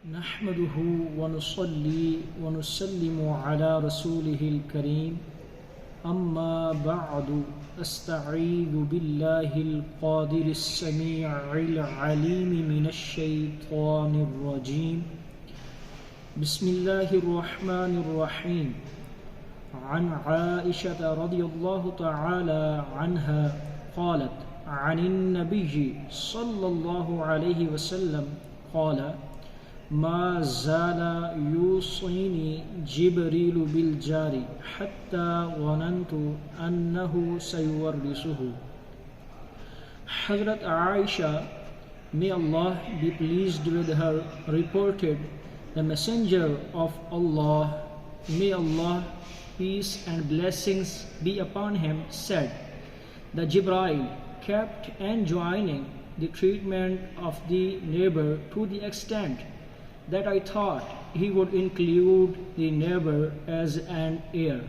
नहमदुहु व नुसल्ली व नुसल्लिमु अला रसूलिहिल करीम अम्मा बअदु अस्तईज़ु बिल्लाहिल क़ादिरिस समीइल अलीम मिनश शैतानिर रजीम बिस्मिल्लाहिर रहमानिर रहीम अन आइशा रज़ियल्लाहु तआला अन्हा क़ालत अनिन नबिय्यि सल्लल्लाहु अलैहि वसल्लम क़ाल मा ज़ाला यूसीनी जिब्रीलु बिल जारी हत्ता ज़नन्तु अन्नहु सयुवर्रिसुहु। Hazrat Aisha, may Allah be pleased with her, reported, the Messenger of Allah, may Allah, peace and blessings be upon him, said, the Jibreel kept enjoining the treatment of the neighbor to the extent that I thought he would include the neighbor as an heir.